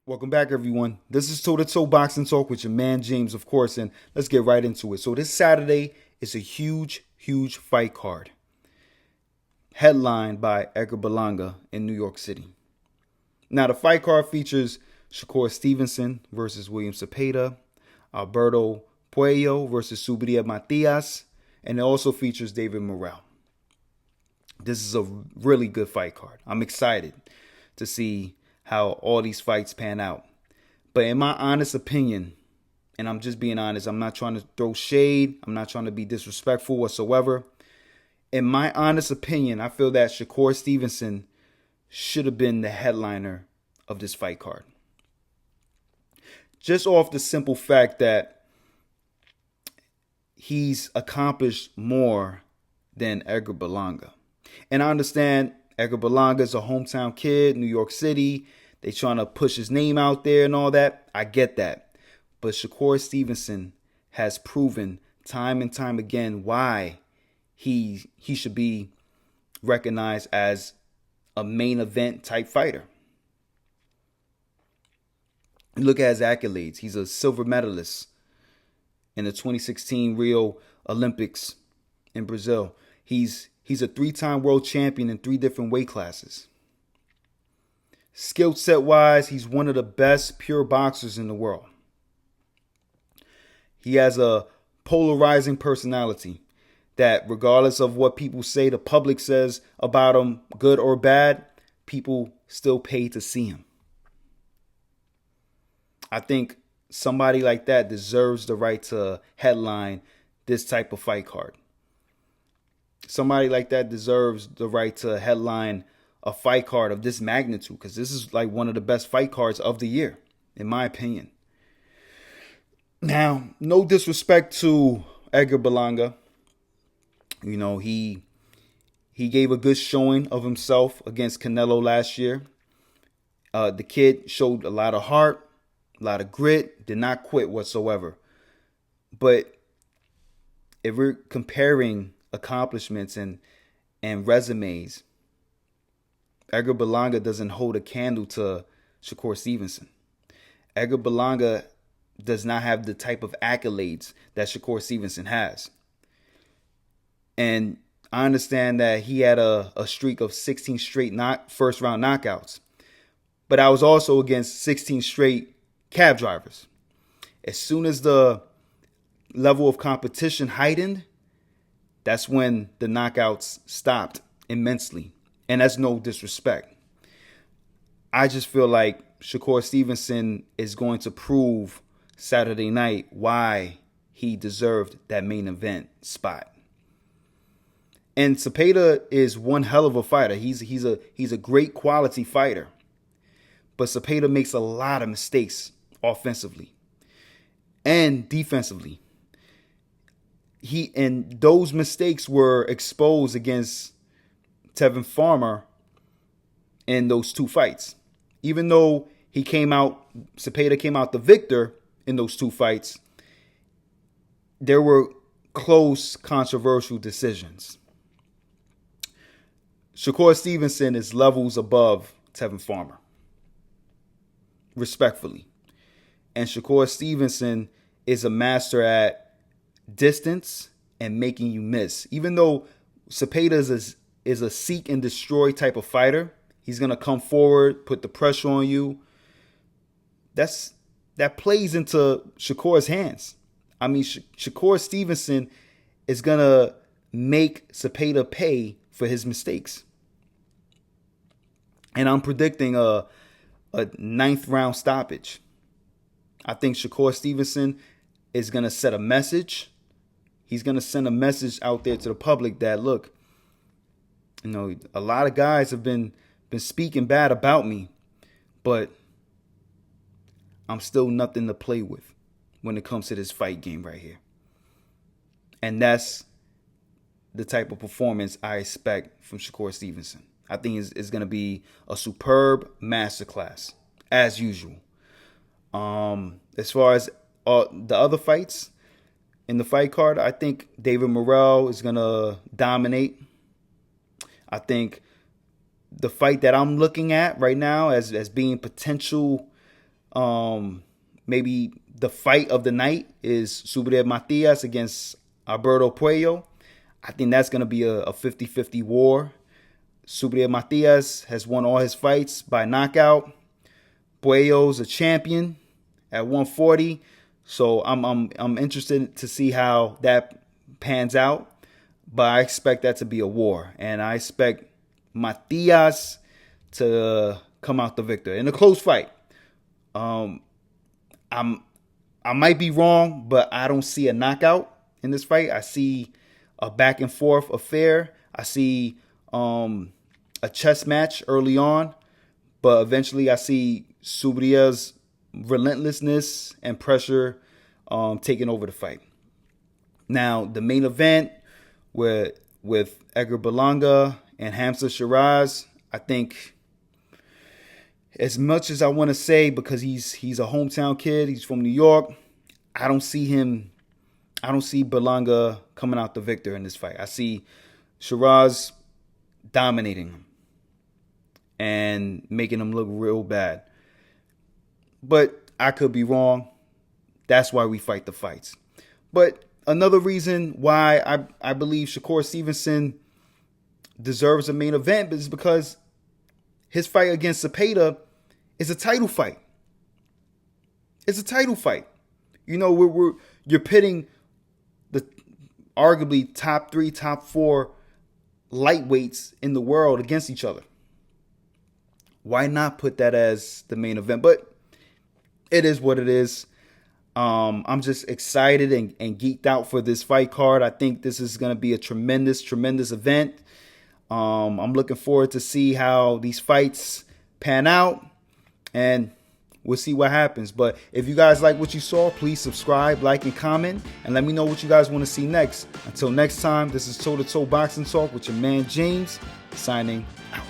Welcome back, everyone. This is Toe to Toe Boxing Talk with your man James, of course, and let's get right into it. So this Saturday is a huge fight card, headlined by Edgar Berlanga in New York City. Now, the fight card features Shakur Stevenson versus William Cepeda, Alberto Puello versus Subriel Matias, and it also features David Morrell. This is a really good fight card. I'm excited to see how all these fights pan out. But in my honest opinion, and I'm just being honest, I'm not trying to throw shade, I'm not trying to be disrespectful whatsoever. In my honest opinion, I feel that Shakur Stevenson should have been the headliner of this fight card. Just off the simple fact that he's accomplished more than Edgar Berlanga. And I understand Edgar Berlanga is a hometown kid, New York City. They trying to push his name out there and all that. I get that. But Shakur Stevenson has proven time and time again why he should be recognized as a main event type fighter. Look at his accolades. He's a silver medalist in the 2016 Rio Olympics in Brazil. He's a 3-time world champion in 3 different weight classes. Skill set wise, he's one of the best pure boxers in the world. He has a polarizing personality that regardless of what people say, the public says about him, good or bad, people still pay to see him. I think somebody like that deserves the right to headline this type of fight card. Somebody like that deserves the right to headline a fight card of this magnitude, because this is like one of the best fight cards of the year, in my opinion. Now, no disrespect to Edgar Berlanga. You know, he gave a good showing of himself against Canelo last year. The kid showed a lot of heart, a lot of grit, did not quit whatsoever. But if we're comparing accomplishments and resumes, Edgar Berlanga doesn't hold a candle to Shakur Stevenson. Edgar Berlanga does not have the type of accolades that Shakur Stevenson has. And I understand that he had a streak of 16 straight first round knockouts. But I was also against 16 straight cab drivers. As soon as the level of competition heightened, that's when the knockouts stopped immensely. And that's no disrespect. I just feel like Shakur Stevenson is going to prove Saturday night why he deserved that main event spot. And Cepeda is one hell of a fighter. He's a great quality fighter. But Cepeda makes a lot of mistakes offensively and defensively. And those mistakes were exposed against Tevin Farmer in those 2 fights. Even though Cepeda came out the victor in those 2 fights, there were close, controversial decisions. Shakur Stevenson is levels above Tevin Farmer, respectfully. And Shakur Stevenson is a master at distance and making you miss. Even though Cepeda is a seek and destroy type of fighter, he's going to come forward, put the pressure on you. That plays into Shakur's hands. I mean, Shakur Stevenson is going to make Cepeda pay for his mistakes. And I'm predicting a 9th round stoppage. I think Shakur Stevenson is going to set a message. He's going to send a message out there to the public that, look, you know, a lot of guys have been speaking bad about me, but I'm still nothing to play with when it comes to this fight game right here. And that's the type of performance I expect from Shakur Stevenson. I think it's going to be a superb masterclass, as usual. As far as the other fights in the fight card, I think David Morrell is going to dominate. I think the fight that I'm looking at right now as being potential Maybe the fight of the night is Subriel Matias against Alberto Puello. I think that's going to be a 50-50 war. Subriel Matias has won all his fights by knockout. Puello's a champion at 140. So I'm interested to see how that pans out. But I expect that to be a war. And I expect Matias to come out the victor in a close fight. I might be wrong, but I don't see a knockout in this fight. I see a back and forth affair. I see a chess match early on, but eventually I see Subriel's relentlessness and pressure taking over the fight. Now, the main event with Edgar Berlanga and Hamza Shiraz, I think, as much as I want to say, because he's a hometown kid, he's from New York, I don't see Berlanga coming out the victor in this fight. I see Shiraz dominating him and making him look real bad. But I could be wrong. That's why we fight the fights. But another reason why I believe Shakur Stevenson deserves a main event is because his fight against Zepeda is a title fight. It's a title fight. You know, you're pitting the arguably top 3, top 4 lightweights in the world against each other. Why not put that as the main event? But it is what it is. I'm just excited and geeked out for this fight card. I think this is going to be a tremendous, tremendous event. I'm looking forward to see how these fights pan out, and we'll see what happens. But if you guys like what you saw, please subscribe, like, and comment, and let me know what you guys want to see next. Until next time, this is Toe to Toe Boxing Talk with your man James, signing out.